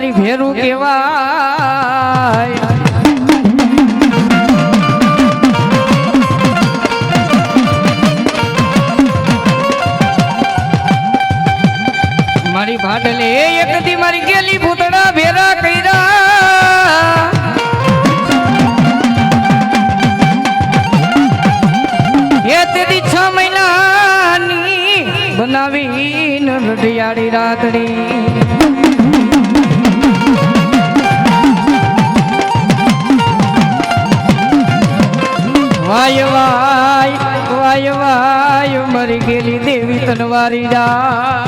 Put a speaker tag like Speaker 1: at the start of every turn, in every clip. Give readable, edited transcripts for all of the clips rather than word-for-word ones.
Speaker 1: મારી ભેરું કહેવાય મારી ભાડલે એક દી મારી ગેલી ભૂતડા ભેરા કર્યા એ તેદી 6 મહિનાની બનાવીને Radhiyali રાતડી Y Y Y Y મરી ગયેલી દેવી તનવારી જા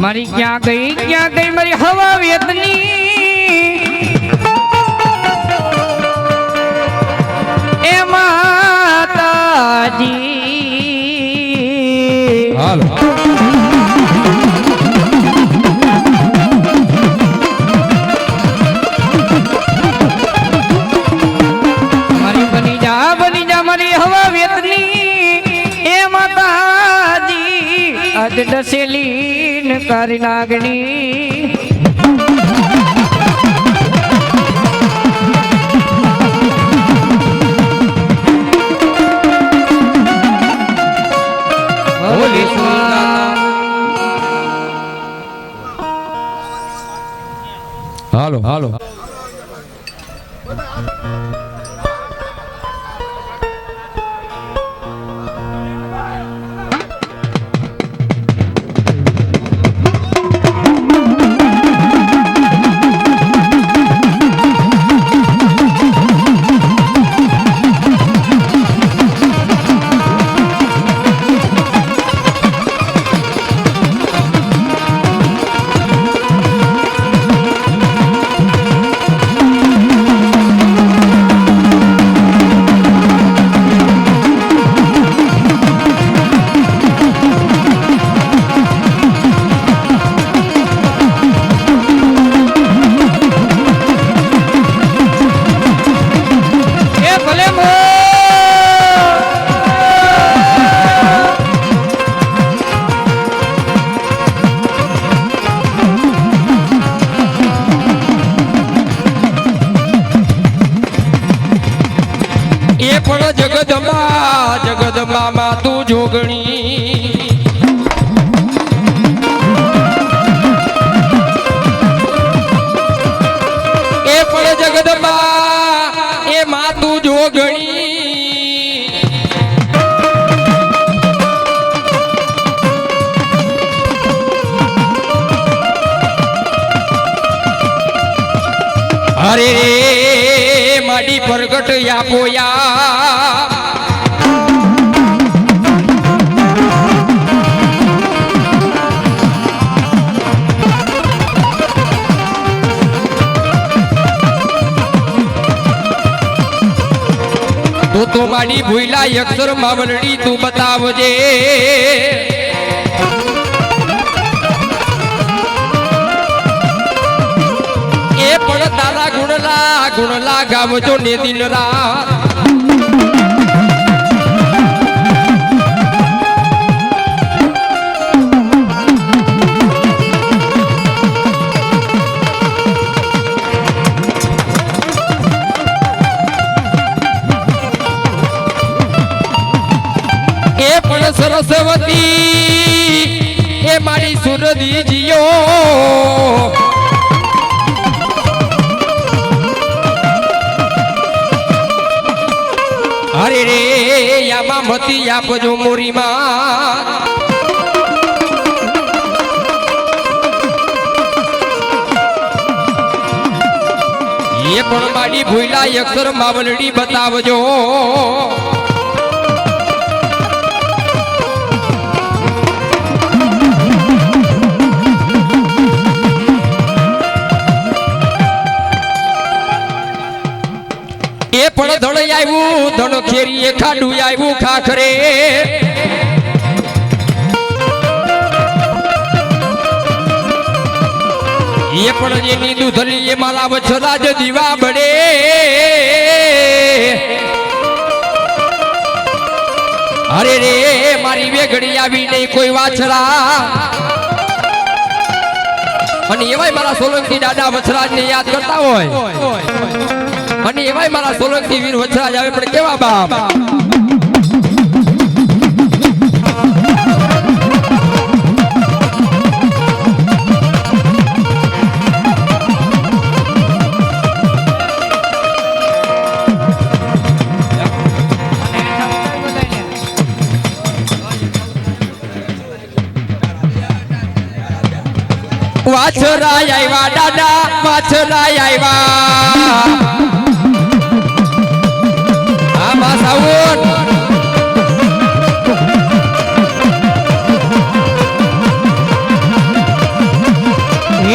Speaker 1: મારી ક્યાં ગઈ મારી હવા વેતની એ માતાજી હાલ મારી બની જા મારી હવા વેતની એ માતાજી આજ ડસેલી કરી નાગણી
Speaker 2: હાલો હાલો જગદંબા માં તું જોગણી એ પણ જગદંબા એ માં તું જોગણી અરે રે માડી પ્રગટ આપોયા તો માડી ભૂલા અક્ષર માવલડી તું બતાવજે એ પણ તારા ગુણલા ગાવજો ને દિન રાત સરસ્વતી એ મારી સુરદી જીઓ અરે રે યામાં મતી આપજો મોરીમાં એ પણ માડી ભૂલા અક્ષર માવલડી બતાવજો એ પણ ધણ આવ્યું ધણ ખેરીએ ખાડું આવ્યું ખાખરે એ પણ જેની દૂધલી એ મારા વછરા જ દીવા બળે અરે રે મારી વેગડી આવી નહીં કોઈ વાછરા અને એવાય મારા સોલંકી દાદા વછરાજ ને યાદ કરતા હોય અને એવાય મારા સોલંકી વીર વછરાજ આવે પણ કેવા બાપ વાછરા આવ્યા દાદા વાછરા આવ્યા આમાં સાઉન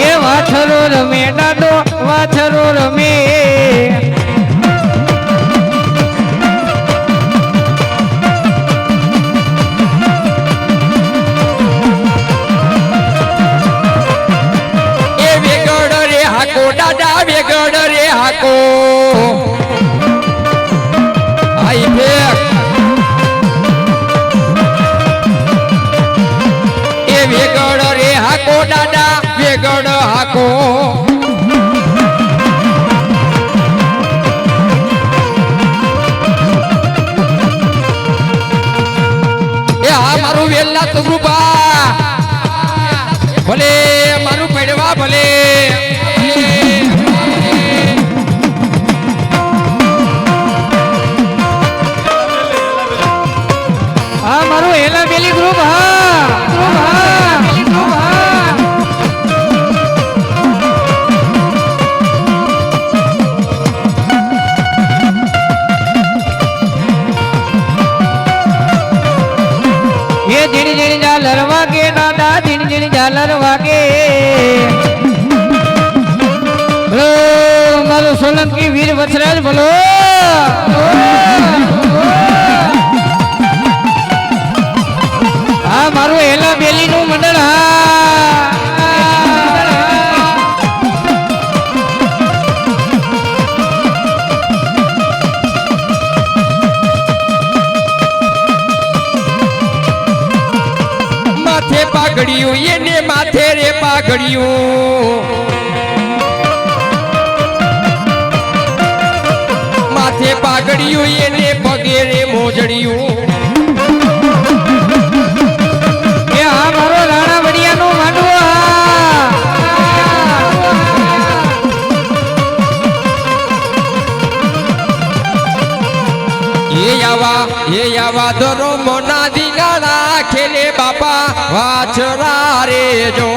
Speaker 1: એ વાછરો રમે દાદો વાછરો રમે
Speaker 2: દાદા વેગડ રે હાકો આઈ ફેક એ વેગડ રે હાકો દાદા વેગડ હાકો એ આ મારું વેલા તો કૃપા ભલે મારું પડવા ભલે
Speaker 1: મારું હેલા બેલી ગ્રુપ એ જીણી જીણી ઝાલર વાગે દાદા જીણી જીણી ઝાલર વાગે મારું સોલંકી વીર વછરાજ બોલો હા મારું હેલા બેલી નું મંડળ
Speaker 2: માથે પાઘડિયું એને માથે રે પાઘડિયું માથે પાઘડિયું એને પગે રે મોજડિયું
Speaker 1: મારો રાણા વડિયા નું માંડવો
Speaker 2: એ આવા ધરો મોના દીનાના ખેલે બાપા વાછરા રે જો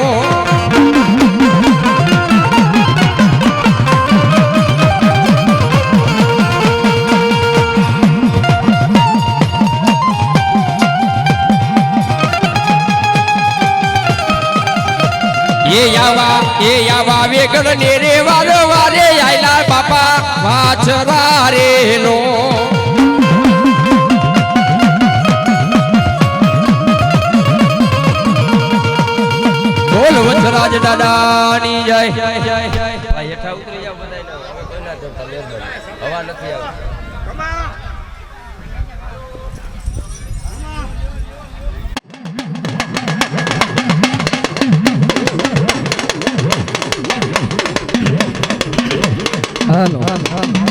Speaker 2: એ આવા વેગડ ને રે વારો વારે આયલા બાપા વાછરા રે નો બોલ વછરાજ દાદાની જય ભાઈ હેઠા ઉતરી જાવ બધાય હવે કોઈ ના જતા મહેરબાની હવા નથી આવતી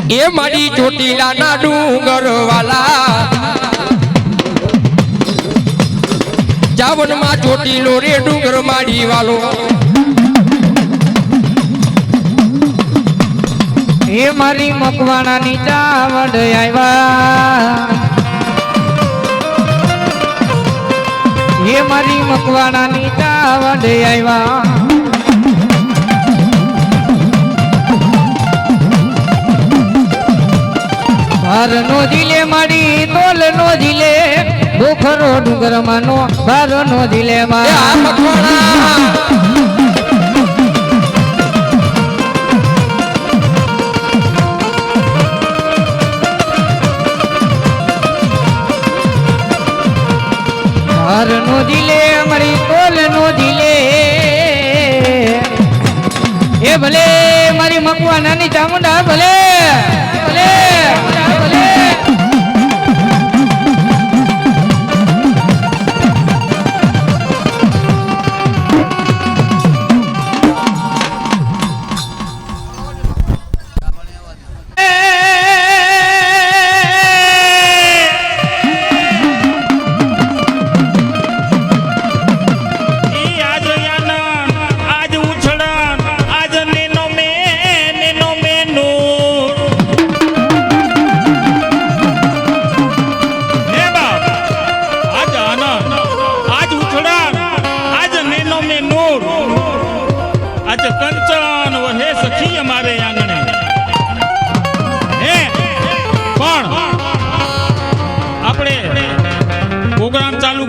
Speaker 2: એ મારી ચોટીલા ના ડુંગર વાલા જાવન માં ચોટીલો રે ડુંગર માડી વાલો
Speaker 1: એ મારી મકવાણા ની ચાવડ આવ્યા એ મારી મકવાણા ની ચાવડ આવ્યા ભાર નો જીલે મારી તોલ નો જીલે દુખરો ડુંગર માનો ભાર નો જીલે ભલે મારી મકવા નાની ચામુંડા ભલે ભલે ભલે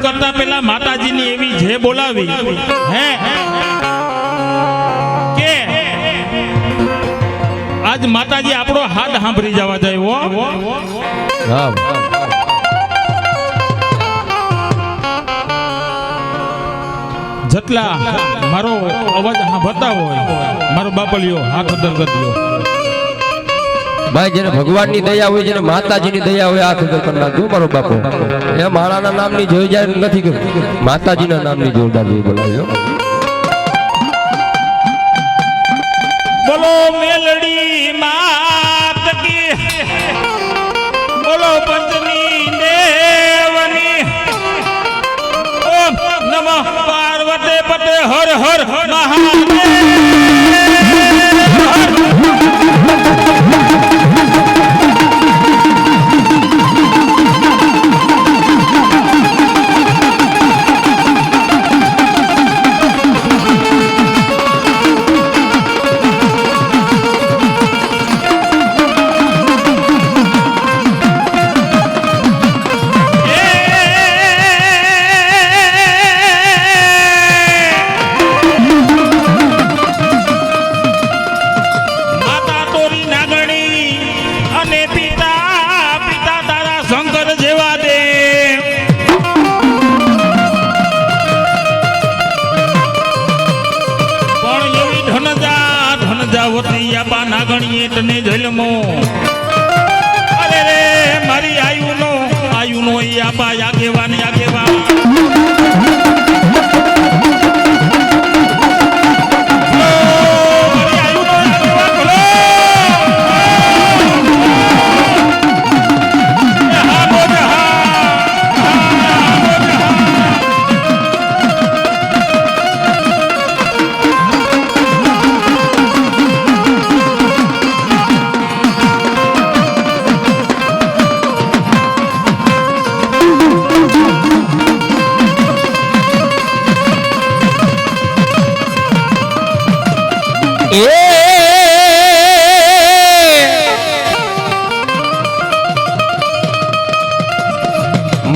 Speaker 3: કરતા પહેલા માતાજીની એવી જે બોલાવી હે કે આજ માતાજી આપણો હાથ સાંભળી જવા જાય જેટલા મારો અવાજ સાંભળતા હોય મારો બાપલિયો હાથ અદર કરજો
Speaker 2: ભાઈ જેને ભગવાનની દયા હોય જેને માતાજીની દયા હોય હાથ અદર કરી નાખજો મારો બાપો એ મારાના નામની જોઈ જાય નથી કરતી માતાજીના નામની જોરદાર જોઈ બોલાવ્યો
Speaker 3: બોલો મેલડી માત કી બોલો પંચમી દેવની ઓમ નમઃ પાર્વતી પતે હર હર મહાદેવ તને જલમો અરે રે મારી આયુનો ઈ આપા આગેવાન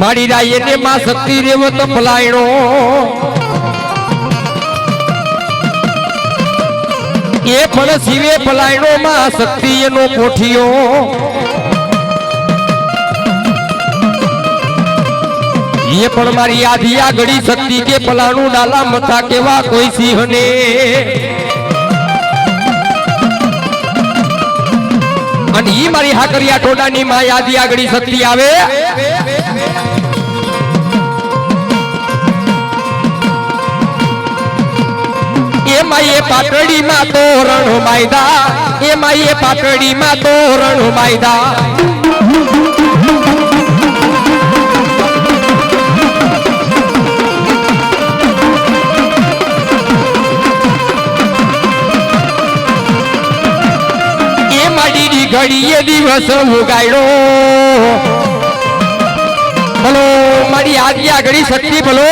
Speaker 2: મારી રાયે ને માં શક્તિ રેવો તો પલાયણો એ પણ શિવે પલાયણો માં શક્તિ એનો કોઠિયો એ પણ મારી આધી આગળી શક્તિ કે પલાણું ડાલા મથા કેવા કોઈ સિંહને અને ઈ મારી હાકરિયા ટોડાની માં આધી આગળી શક્તિ આવે એ પાટડી માં તોરણ માયદા એમાં એ પાટડી માં તોરણ માયદા એ માડી ઘડીએ દિવસ ઉગાડ્યો ભલો મારી આદિ આગળી શક્તિ ભલો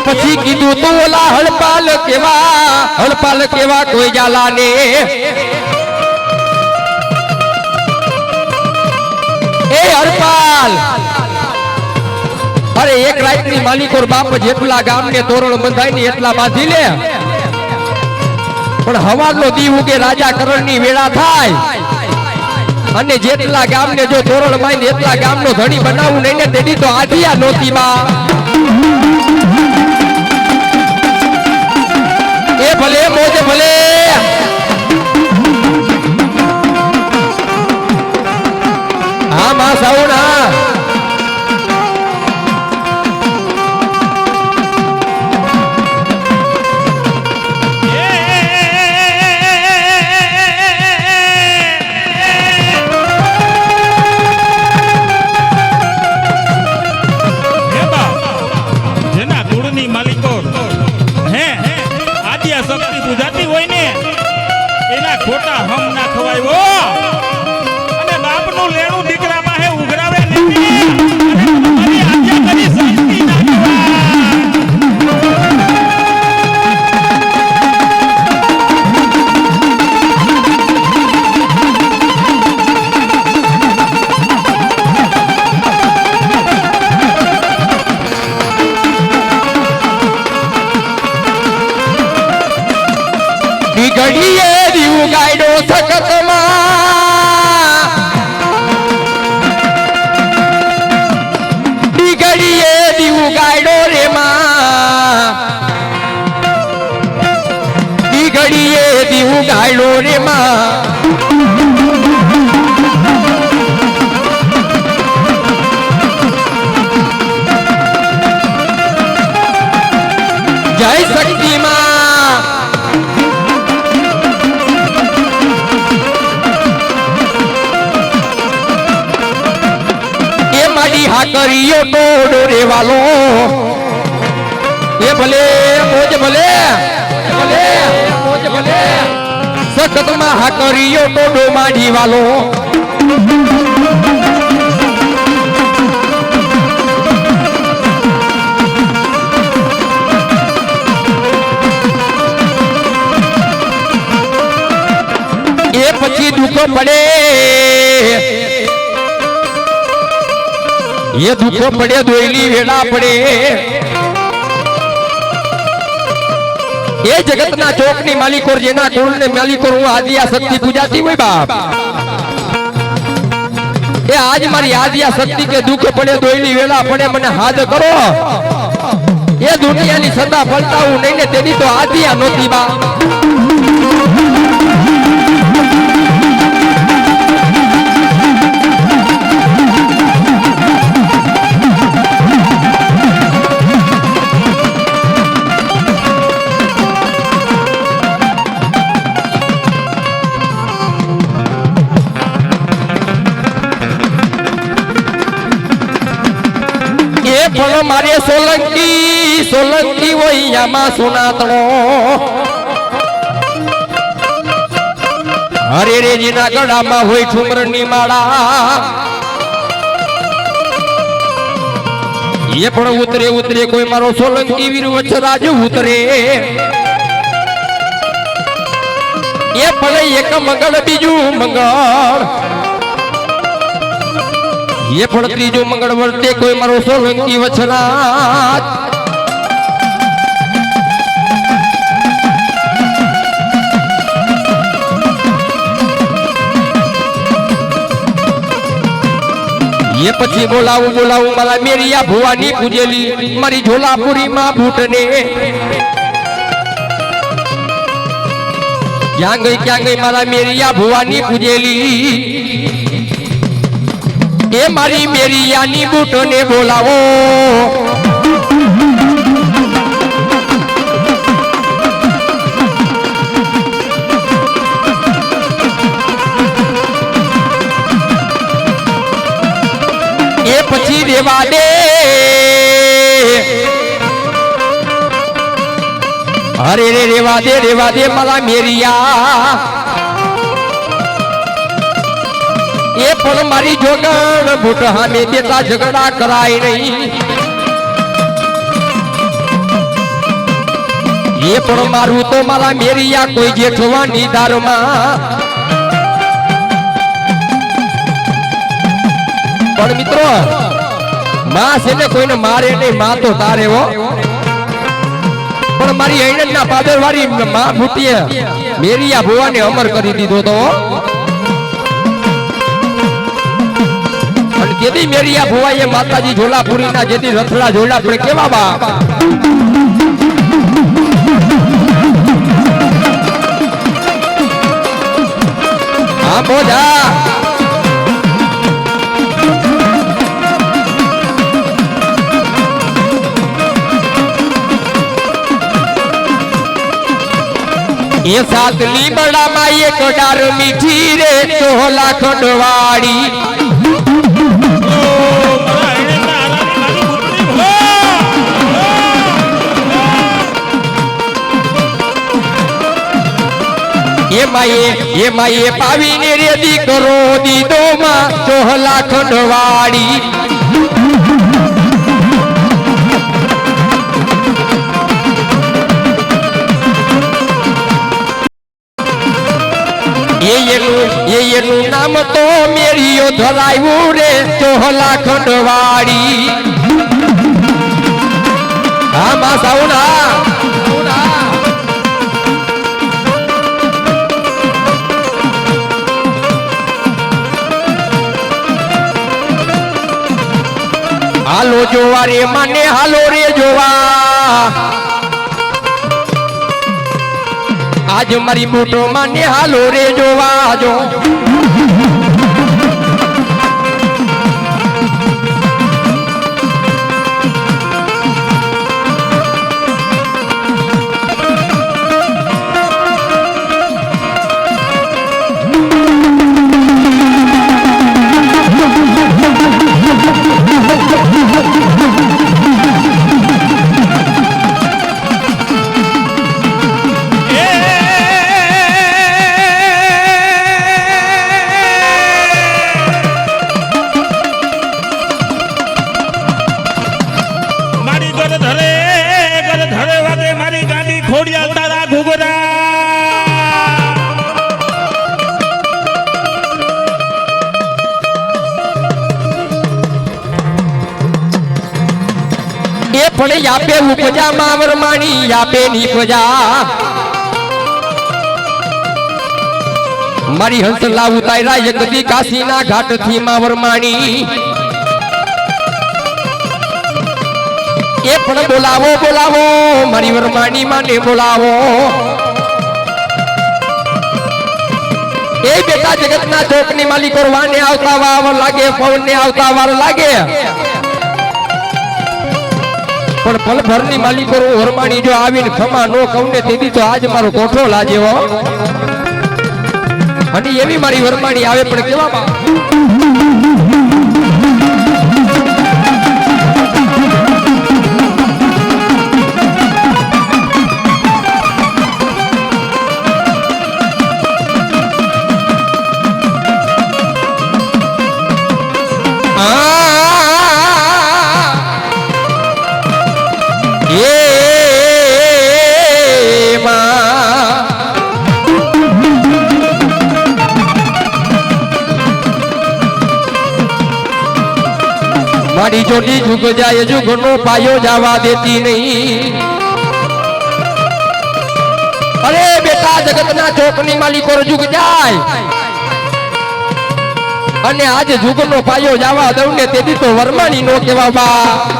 Speaker 2: પછી કીધું તો ઓલા હળપાલ કેવા કોઈ જાલા ને એ હરપાલ અરે એક રાત ની માલિકોર બાપ જેટલા ગામ ને તોરણ બંધાય ને એટલા બાંધી લે પણ હવારનો દી ઉગે રાજા કરણની વેળા થાય અને જેટલા ગામને જો તોરણ બાંધી એટલા ગામનો ધણી બનાવવું નહીં ને તેની તો આધિયા નહોતી માં એ ભલે મોજ ભલે હા માં સાઉના
Speaker 3: ખોટા હમ ના ખવાય અને બાપનું લેણું દીકરામાં હે ઉઘરાવે નહીં અને તમારી આજ્ઞા કરી શાંતિ ના
Speaker 2: ઘડીએ દીવું ગાયડો સખતમાં ઘડીએ દીવું ગાયડો રે માં ઘડીએ દીવું ગાયડો રે માં જય શક્તિ માં હા કરીયો ટોડો રેવાલો એ ભલે મોજ ભલે ભલે મોજ ભલે સખતમાં હા કરીયો ટોડો માડી વાલો એ પછી દુઃખ પડે ये दुखो पड़े दोयली वेड़ा पड़े ये जगतना चौक नी मालिक और जेना कुल ने मालिक और हूँ आदिया शक्ति पूजाती हुई बाप ये आज मारी आदिया शक्ति के दुख पड़े दोयली वेड़ा पड़े मने हाथ करो ये दुनिया नी सदा फलता हूँ नहीं ने तेरी तो आदिया नोती बा પણ મારે સોલંકી વૈયામાં સુનાતણો હરે રેજીના ગળામાં હોય ઠુમરની માળા એ પણ ઉતરે ઉતરે કોઈ મારો સોલંકી વીર વચ્છરાજ ઉતરે એ ભલે એક મંગળ બીજું મંગળ ये पण त्रीजो मंगल वर्ते कोई मारो सोलंकी वचनात ये पछी बोलाऊ मारा मेरिया भुवानी पूजेली मारी झोलापुरी मां बूटने क्या गई मारा मेरिया भुवानी पूजेली એ મારી મેરિયાની બૂટોને બોલાવો એ પછી રેવા દે અરે રે રેવા દે મારા મેરિયા એ પણ મારી જોગણ બૂટ હામે દેતા ઝઘડા કરાય નહીં એ પણ મારું તો મારા મેરિયા કોઈ જેઠવાની દારમાં પણ મિત્રો માં છે ને કોઈને મારે નહીં માં તો તારે હો પણ મારી હૈણના પાદરવાળી માં મૂર્તિએ મેરિયા ભુવાને અમર કરી દીધો તો અને જેથી મેરિયા ભુવાએ માતાજી ઝોલાપુરીના જેથી રથડા ઝોલા આપણે કેવા બાપ હા બોજા ये सात लीबड़ा में एक डार मीठी रे तोहला खंडवाड़ी ये माये पावी ने रे दी करो दी दो मां तोहला खंडवाड़ी ये नाम तो मेरी धरायू रे तोहला खंडवाड़ी हाँ मां साउना हालो जोवा रे माने हालो रे जोवा आज मारी मोटो माने हालो रे जोवा जो पड़े यापे उपजा मावर माणी यापे निपजा मारी हंसला उतारा यकदी काशीना घाट थी मावर माणी ए पण बोलावो बोलावो मारी वरमाणी माने बोलावो ए बेटा जगतना चौकनी मालिक वाने आवता वार लागे पवन ने आवता वार लागे पण पल भरनी मालिको वरमाणी जो आवीने खमा नो कौने तेदी तो आज मारो कोठो लाजेवो અને એવી મારી વરમાણી આવે પણ કેવા બા मारी जोड़ी झुक जाए जुगनो पायो जावा देती नहीं अरे बेटा जगतना चौकनी मालिको जुग जाए अने आज जुगनो पायो जावा दઉં ને તેથી તો વરમાણી નો કેવા બા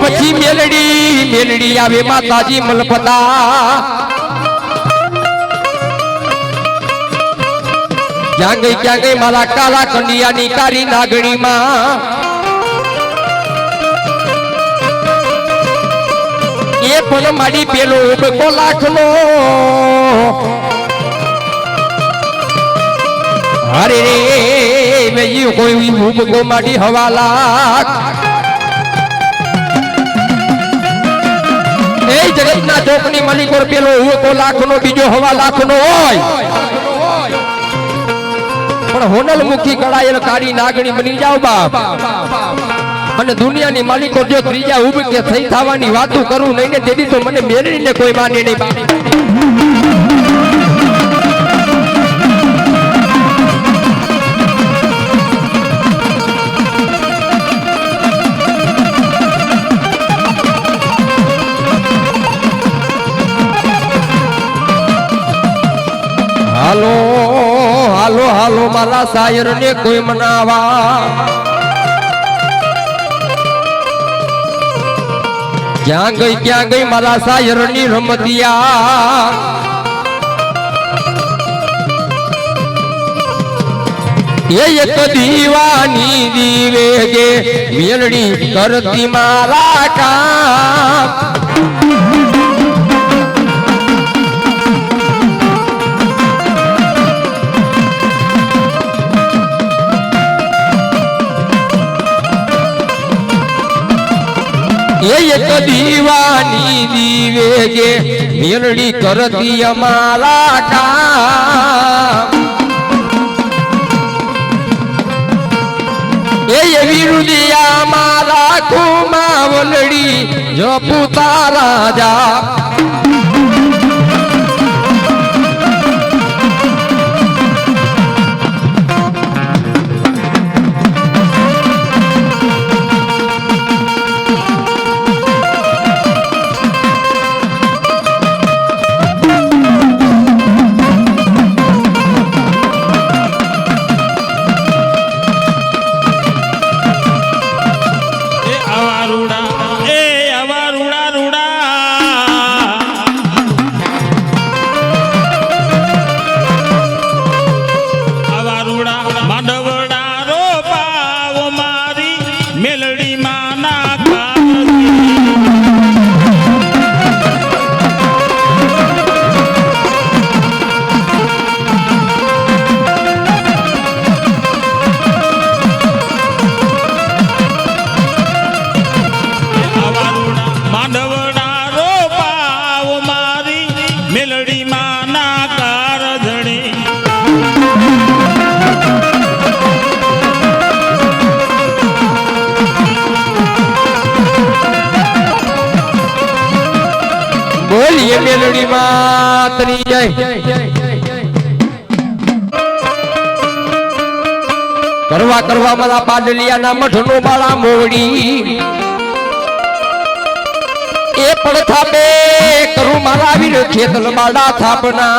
Speaker 2: પછી મેલડી આવે માતાજી મલપતા ક્યાં ગઈ મારા કાલા કન્યાની કારી નાગણીમાં એ પણ મારી પેલો ઉબકો લાખનો અરે રે મેં કોઈ ઉબકો મારી હવા લાખ जगतना चौकनी मालिको पेलो उको लाखनो बीजो हवा लाखनो होय पण होनल मुखी कड़ायल कारी नागणी बनी जाओ बाप અને દુનિયાની માલિકો જો ત્રીજા ઉભી કે થઈ થવાની વાતો કરું નહીં ને તેથી તો મને મેળવીને કોઈ માને નહીં બાપ. હાલો હાલો હાલો મારા શાયર ને કોઈ મનાવા, ક્યાં ગઈ મારા શાયર ની રમતિયા. એ એક દીવાની દીવે ગે મેલડી કરતી મારા કામ. એ એક દીવાની દીવે ગે મેલડી કરતી અમારા કામ. એ વિરુદિયા મારા કુમાવલડી જપુ તારા જા. બોલીએ મેલડી માતની જય. કરવા મારા પાડલિયાના મઠનો બાળા મોવડી એ પણ થાપે કરું મારા વીર ખેતલ બાળા થાપના.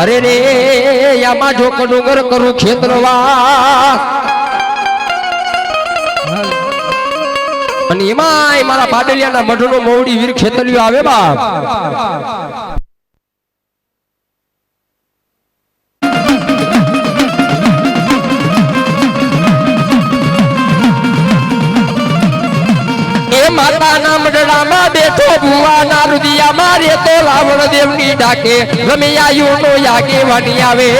Speaker 2: અરે રે આમાં જો કડુંગર કરું ખેતરવા અને એમાંય મારા પાડલિયાના મઢનો મોવડી વીર ખેતલિયો આવે બાપ. એ માતાના મઢડામાં બેઠો ભુવાના રુદિયા મારે તો રાવણ દેવની ડાકે રમિયાયુ નો યાગે વાની આવે.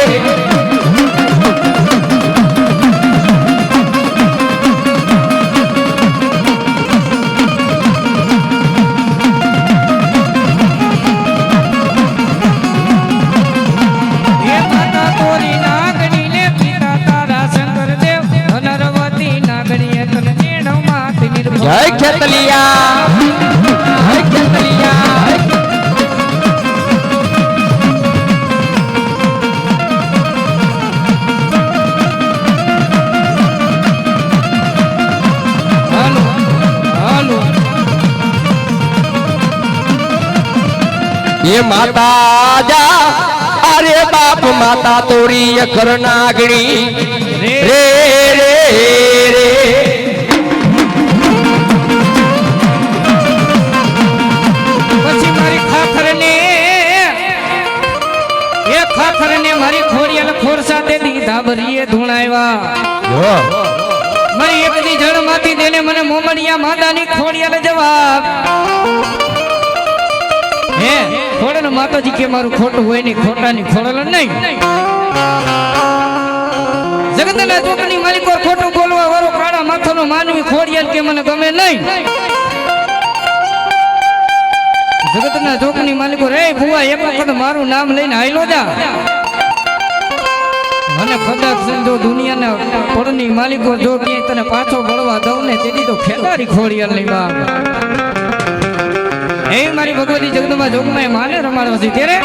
Speaker 2: જય ખેતલિયા જય ખેતલિયા. હાલો હાલો એ માતા જા અરે બાપ માતા તોરી કરનાગણી રે રે રે.
Speaker 1: મારી ખોડિયાલ ખોર સાથે દીધા ભરીએ ધૂણાવ્યા. મારી એક દી જળ માંથી દેને મને મોમડિયા માતાની ખોડિયાલ જવાબ. હે ખોડલ માતાજી કે મારું ખોટું હોય નહીં, ખોટાની ખોડલ નહીં. જગતના ચોકની માલિકો ખોટું બોલવા વાળો કાળા માથાનો માનવી ખોડિયાલ કે મને ગમે નહીં. જગતના જોકની માલિકો રે ભુવા એક વખત મારું નામ લઈને હાઈલો જા. અને કદાચ જો દુનિયાના પડની માલિકો જો ક્યાંય તને પાછો વળવા દઉં ને તેથી તો ખેદારી ખોડિયાર ની બાપ એ મારી ભગવતી જગદંબા જોગમાં માને રમાડવા છે ત્યારે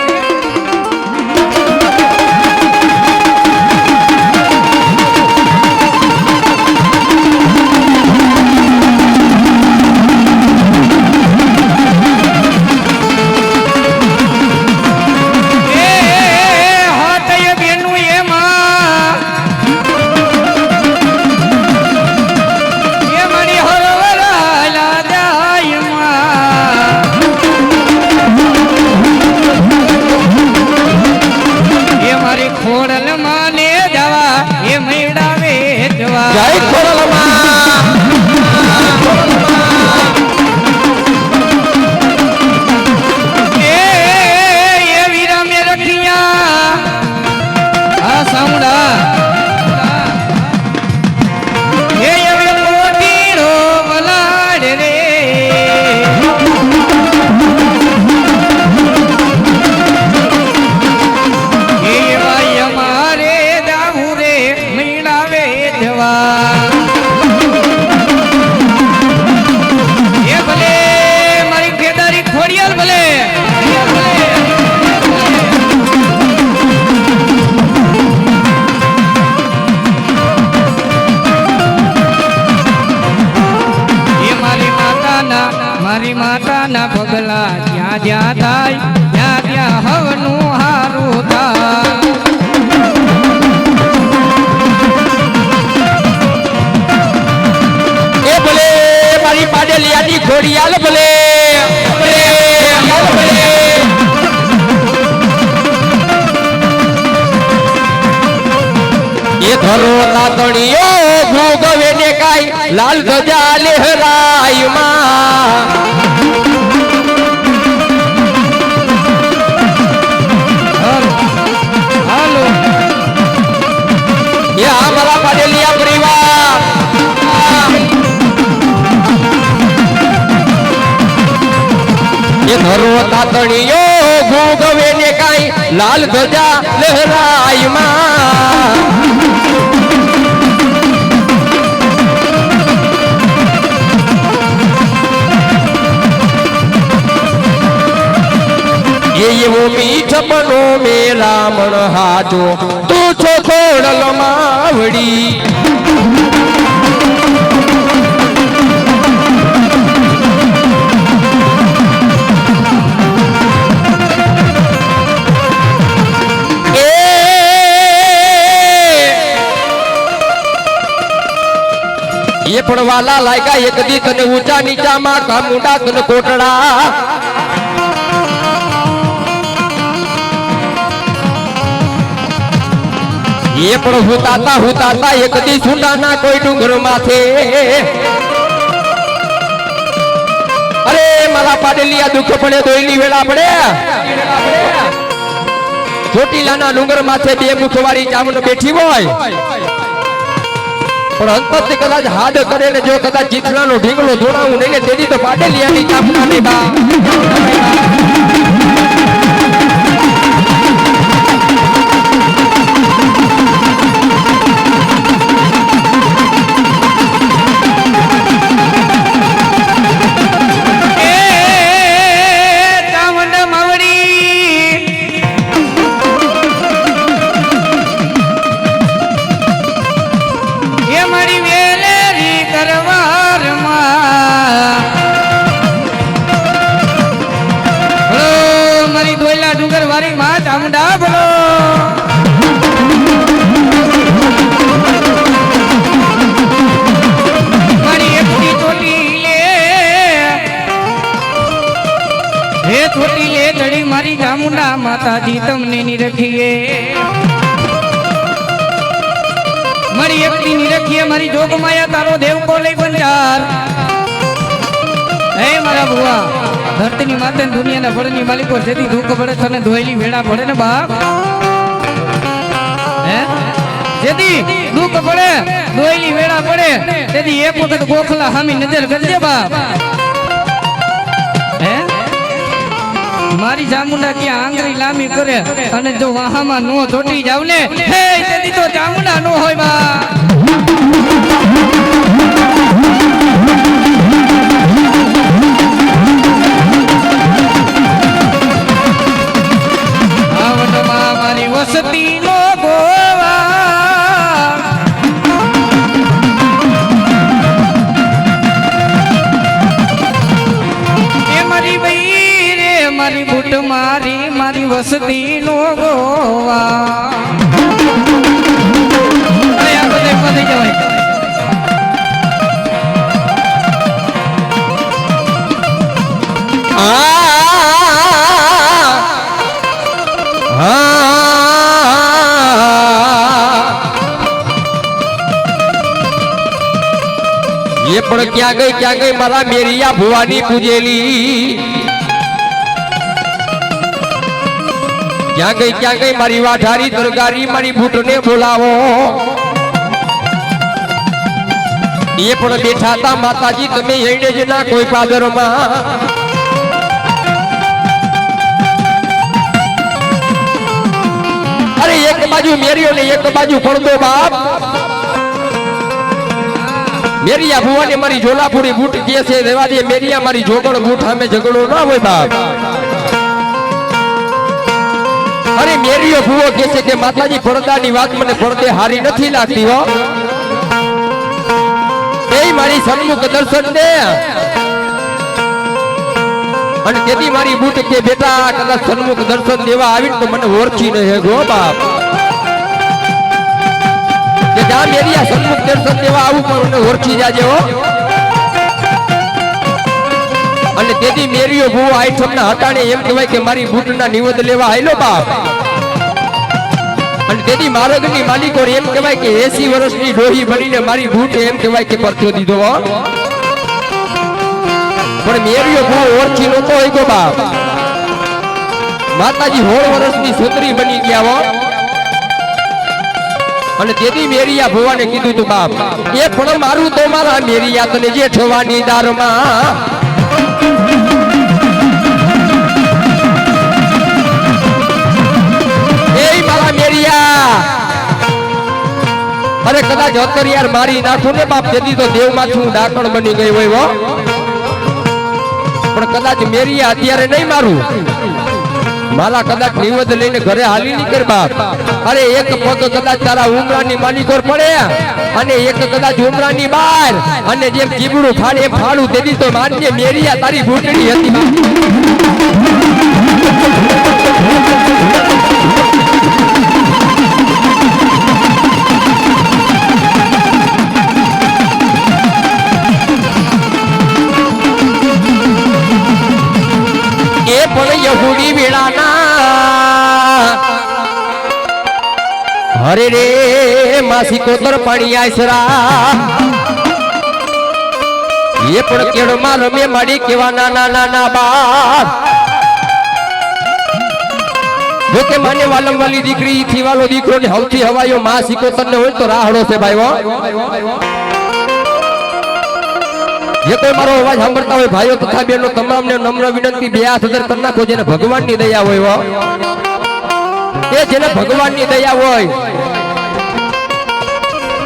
Speaker 1: મારી માતાના પગલા જ્યાં જ્યાં થાય ત્યાં ત્યાં હવનું હારું થાય
Speaker 2: એ ભલે મારી પાડેલિયાની ઘોડિયાલ ભલે એ ધરો તાતણીઓ ભૂગવે ને કાઈ લાલ ધજા લહેરાય માં
Speaker 1: હાલો
Speaker 2: એ અમારા પાડેલિયા પરિવાર એ ધરો તાતણીઓ ભૂગવે ને કાઈ લાલ ધજા લહેરાય માં એવો મીઠ બનો મે રામણ હાજો તું છો ખોડલ માવડી એ પણ વાલા લાગ્યા એક દી તને ઊંચા નીચામાં કામુંડા તને કોટડા એ પણ હુતાતા એક દી સુંડાના કોઈ ડુંગર માથે અરે મારા પાડેલિયા દુઃખ પડે દોયલી વેળા પડે ચોટીલાના ડુંગર માથે બે મુખવાળી ચામડ બેઠી હોય પણ અંતરથી કદાચ હાડ કરે ને જો કદાચ ચીથડાનો ઢીંગલો જોડાવું નહીં ને તેથી તો પાડેલિયાની ચામડાની બા
Speaker 1: મારી ચામુંડા માતાજી તમને નિરખીએ મારી એકટી નિરખીએ મારી જોગમાયા તારો દેવકો લઈ બંજાર હે મારા બુઆ ધરતીની માતા દુનિયાના ફળની માલિકો જેથી દુઃખ પડે તને ધોયેલી વેળા પડે ને બાપ હે જેથી દુઃખ પડે ધોયેલી વેળા પડે તેથી એક વખત ગોખલા હામી નજર કરજે બાપ હે મારી ચામુંડા ક્યાં આંગળી લાંબી કરે અને જો વાહામાં નો ચોટી જાવ ને હે તેથી તો ચામુંડા નો હોય બા આવડમાં મારી વસતી નો ગોવા એ મારી બઈ રે મારી બુટ મારી વસતી નો ગોવા આ બધે પતી જવાય
Speaker 2: ये पण क्या गई मारा मेरिया भुवानी पूजेली क्या गई मारी वाठारी दरगारी मारी बूट ने बोलावो ये पण बैठा था माताजी तमे यहीने ज ना कोई पादर में अरे एक बाजू मेरियो ने एक बाजू પડદો बाप मेरिया भुवा ने मारी झोलापुरी बूट के से रेवा दे मेरिया मारी जोगण बूट हमें झगड़ो ना होय बाप अरे मेरियो भुवो कहसे के माताजी પડદાની વાત મને પડદે હારી નથી લાગતી હો એ મારી સન્મુખ દર્શન દે અને તેથી મારી બૂટ કે બેટા કદાચ સન્મુખ દર્શન દેવા આવી તો મને ઓળખી ન હે ગો બાપ કે જા મેરિયા સન્મુખ દર્શન દેવા આવું પણ મને ઓળખી જાજે હો અને તેથી મેરિયો ભૂવો આઈઠમના હટાણે એમ કહેવાય કે મારી બૂટના નિવેદ લેવા આયલો બાપ અને તેથી માર્ગની માલિકો એમ કહેવાય કે 80 વર્ષની ડોહી બનીને મારી બૂટ એમ કહેવાય કે પરથ્યો દીધો હો પણ મેરિયો ભૂવો ઓળખી નતો હોય ગો બાપ માતાજી 16 વર્ષની છોકરી બની ગયા હો અને તેથી મેરિયા ભુવાને કીધું તું બાપ એ પણ મારું તો મારા મેરિયા તને જે ઠવાની દારમાં એ મારા મેરિયા અરે કદાચ અત્યારે યાર મારી નાખું ને બાપ તેથી તો દેવ માથું ડાકણ બની ગઈ હોય હો પણ કદાચ મેરિયા અત્યારે નહીં મારું મારા કદાચ નિવેદ લઈને ઘરે હાલી નીકળ બાપ અરે એક પગ કદાચ તારા ઉમરાની માલિકોર પડે અને એક કદાચ ઉમરાની બહાર અને જેમ કીબડું ફાડે એમ ફાડું તેથી તો માનજે મેરિયા તારી ભૂટડી હતી એ પણ યહૂદી વેળાના હરે રે માસી કોતર પાણી આસરા એ પણ કેળમાં રમે માડી કેવા નાના નાના બાપ જોકે માને વાલમ વાલી દીકરી થી વાલો દીકરો ને હવથી હવાયો માસી કોતર ને હોય તો રાહડો છે ભાઈ હો જે કોઈ મારો અવાજ સાંભળતા હોય ભાઈઓ તથા બહેનો તમામને નમ્ર વિનંતી બે હાથ અદર કરી નાખો જેને ભગવાનની દયા હોય એ જેને ભગવાનની દયા હોય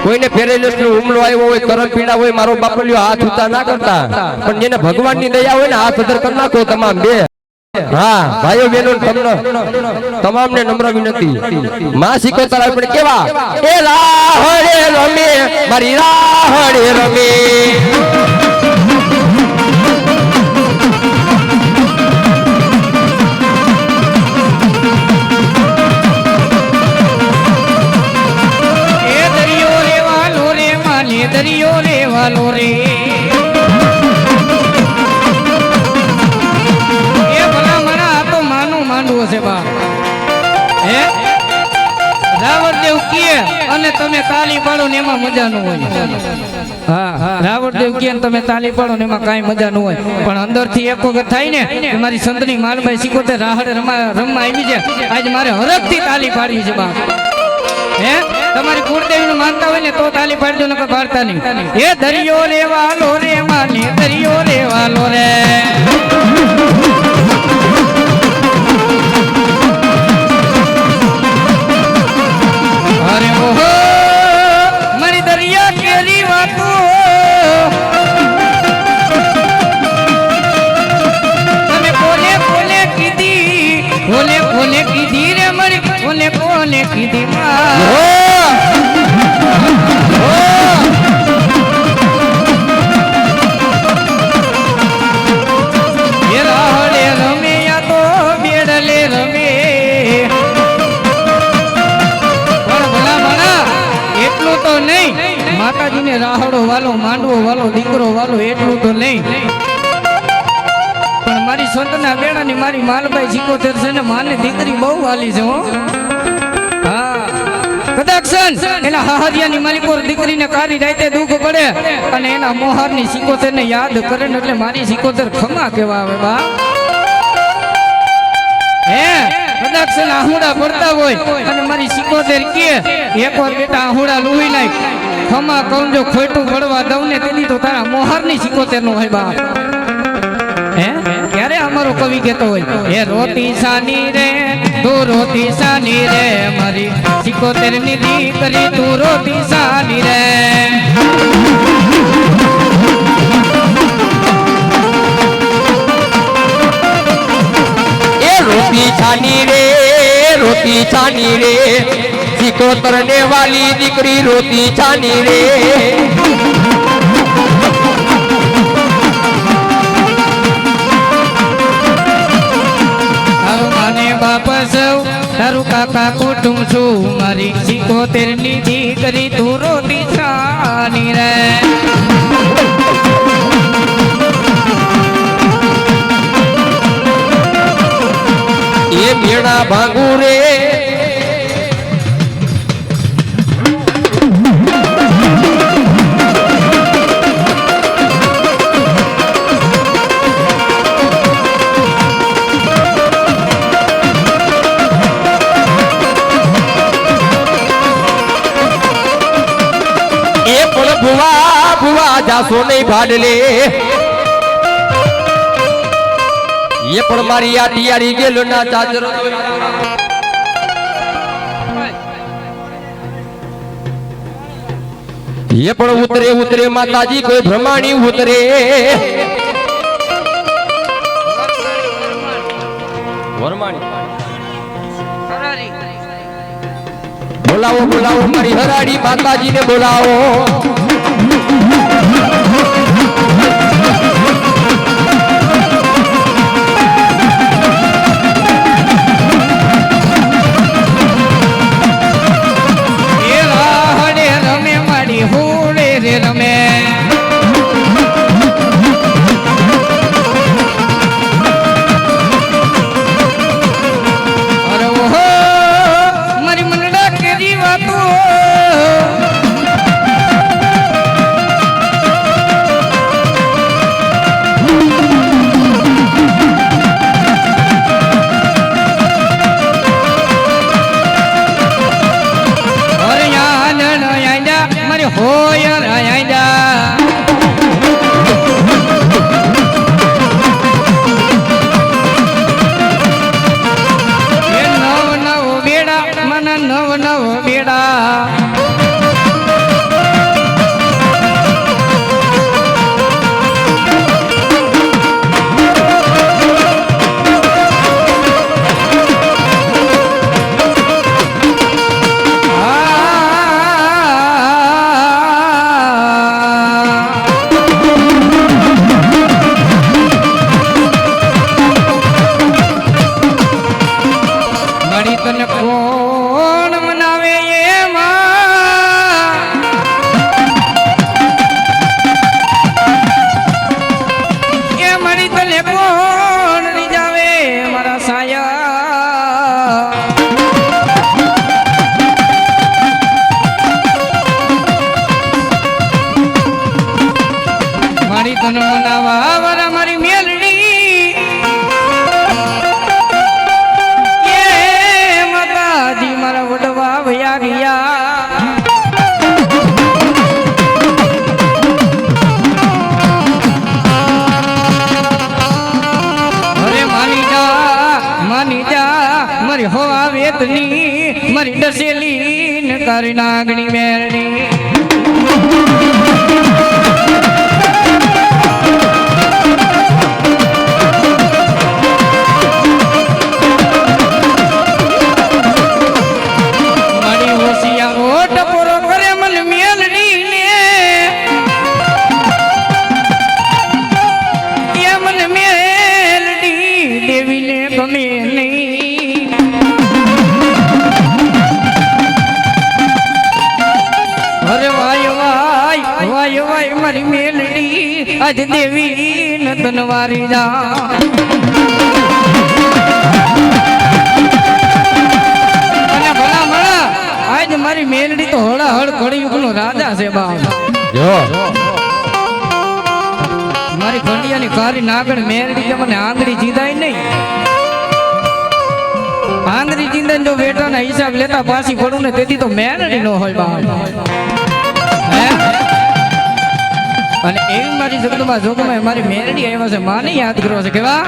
Speaker 2: કોઈને પેરેલિસ નો હુમલો આવ્યો હોય કરમ પીડા હોય મારો બાપલિયો હાથ ઉતા ના કરતા પણ જેને ભગવાનની દયા હોય ને હાથ અદર કરી નાખો તમામ બે હા ભાઈઓ બહેનો તમને તમામને નમ્ર વિનંતી માં શીખોતર આપણે કેવા એ રાહડે રમે મારી રાહડે રમે
Speaker 1: દરિયો રેવાલો રે એ ભલા મણા તો માંડવું છે બા હે રાવણદેવ કીએ અને તમે તાલી પાડો ને એમાં મજા ન હોય હા રાવણદેવ કીએ ને તમે તાલી પાડો ને એમાં કાંઈ મજા ન હોય પણ અંદરથી એક વખત થાય ને કે મારી સંતની માલભાઈ શીખોતે રાહડે રમવા આવી છે આજે મારે હરખથી તાલી પાડવી છે બા હે તમારી કુળદેવીને માનતા હોય ને તો તાલી પાડજો નકર પાડતા નહીં એ દરિયો રેવાલો રે માને દરિયો રેવાલો રે એ રાહડે રમે યા તો બેડલે રમે પણ ભલા ભલા એટલું તો નહીં માતાજીને રાહડો વાલો માંડવો વાલો દીકરો વાલો એટલું તો નહીં પણ મારી સંતના બેડાની મારી માલભાઈ સિકોતેર છે ને માને દીકરી બહુ વાલી છે હો હા કદાચ એના હાહરિયાની માલિકો દીકરીને કારી રાતે દુઃખ પડે અને એના મોહારની સિકોતેર ને યાદ કરે ને એટલે મારી સિકોતેર ખમા કેવા આવે બા હે કદાચ આહુડા પડતા હોય અને મારી સિકોતેર કે એકવાર બેટા આહુડા લુહી નાખ ખમા કહું જો ખોટું પડવા દઉં ને તેની તો તારા મોહારની સિકોતેર નું હોય બા હે ક્યારે અમારો કવિ કહેતો હોય હે રોતી સાની રે તું રોતી સાની રે મારી સિકોતેર ની દીકરી તું રોતી સાની રે
Speaker 2: એ રોતી છાની રે સિકોતર ને વાલી દીકરી રોતી છાની રે
Speaker 1: તારું કાકા કુટુંબ છું મારી સિકોતેર ની દીકરી તું રોતી છાની રે
Speaker 2: એ મેણા ભાંગુ રે ભુવા જાસો નહીં ભાડલે એ પણ મારી આ ટિયારી ગેલો ના ચાચરો એ પણ ઉતરે માતાજી કોઈ ભ્રમાણી ઉતરે બોલાવો મારી હરાડી માતાજી ને બોલાવો
Speaker 1: મારી ડસેલી ને કરી નાગણી મેરણી મારી આજ દેવી નતનવારી જા અને ભલા મળા આજ મારી મેલડી તો હળા હળ કળિયુગનો રાજા છે બાપ
Speaker 2: જો
Speaker 1: મારી ઘંડિયાની કારી નાગણ મેલડી કે મને આંગળી જીંદાય નહીં આંગળી જીંદાય જો બેટાના હિસાબ લેતા પાછી પડું ને તેથી તો મેલડી નો હોય બાપ હે અને એવી મારી જગતમાં જોગમાં મારી મેલડી આવ્યા છે માને યાદ કરો છે કેવા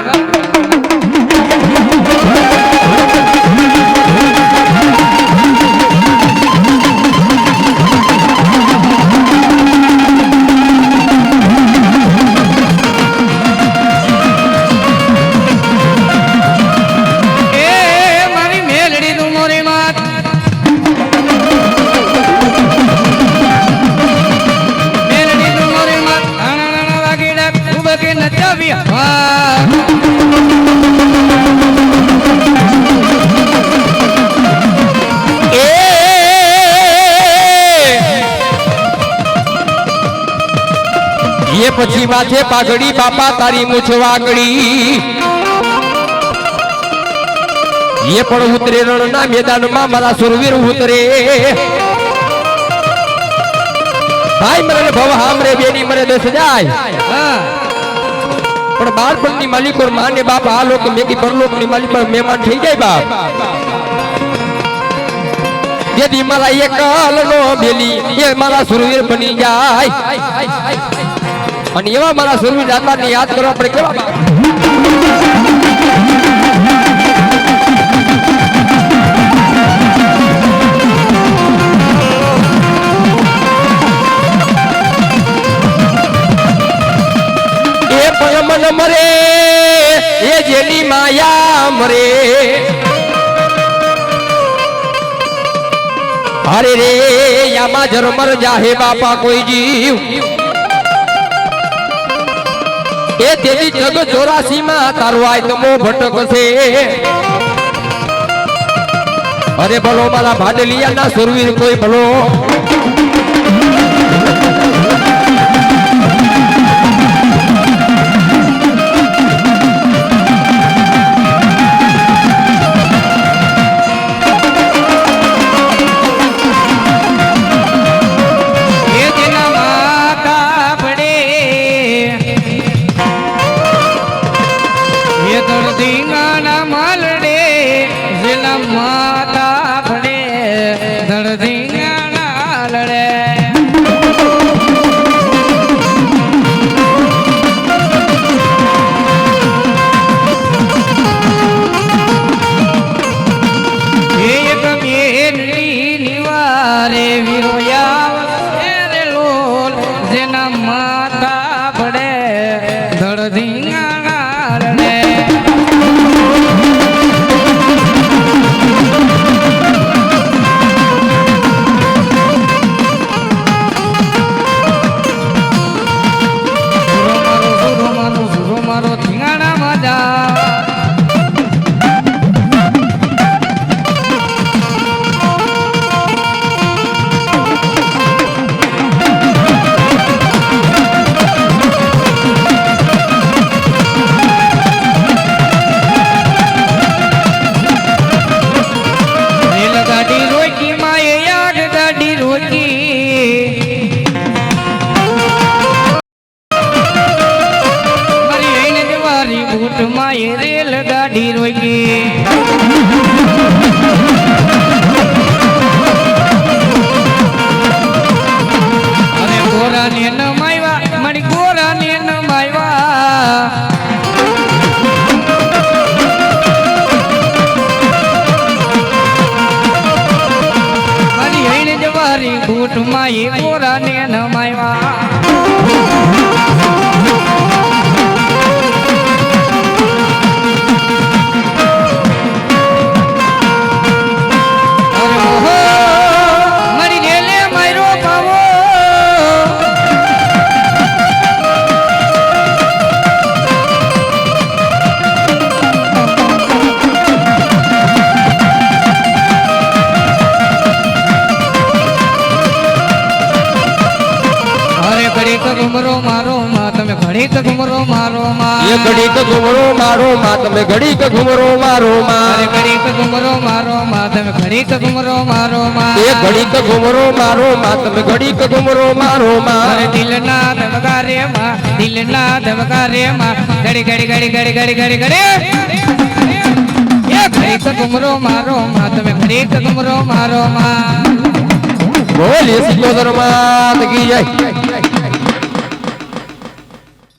Speaker 2: એ પછી માથે પાઘડી બાપા તારી મૂછ વાગડી એ પણ ઉતરે રણના મેદાનમાં મારા સુરવીર ઉતરે ભાઈ મને ભવ હામરે બેની મને દસ જાય પણ બાળપણની માલિકો માને બાપ આ લોક મેકી પરલોકની માલિક પર મહેમાન થઈ જાય બાપ જેથી મારા એક નો બેલી એ મારા સુરવીર બની જાય અને એવા મારા સુરવીર દાતાને યાદ કરવા પડે કેવા એ પયમન મરે એ જેની માયા મરે અરે રે યામાં જરમર જાહે બાપા કોઈ જીવ એ તેની જગ 84 માં તારો આયતમો ભટકશે અરે ભલો મારા ભાડલિયાના સુરવીર કોઈ ભલો રેલગાડી રોકી અરે ગોરાને નમાવ્યા મારી ગોરાને નમાવ્યા મારી હૈણ જવારી બૂટમાં એ ગોરાને નમાવ્યા ઘડી કરું મરો મારો માં તમે
Speaker 1: ઘડીક ઘુમરો મારો માં
Speaker 2: એ ઘડીક ઘુમરો મારો માં તમે ઘડીક ઘુમરો મારો
Speaker 1: અરે
Speaker 2: માં
Speaker 1: ઘડીક ઘુમરો મારો માં તમે ઘડીક ઘુમરો મારો માં
Speaker 2: એ ઘડીક ઘુમરો મારો માં તમે ઘડીક ઘુમરો મારો
Speaker 1: અરે
Speaker 2: માં
Speaker 1: દિલના ધબકારે માં દિલના ધબકારે માં ઘડી ઘડી ઘડી ઘડી ઘડી ઘડી ઘડી એ ઘડીક ઘુમરો મારો માં તમે ઘડીક ઘુમરો મારો માં
Speaker 2: બોલી સિકોદર માત કી જય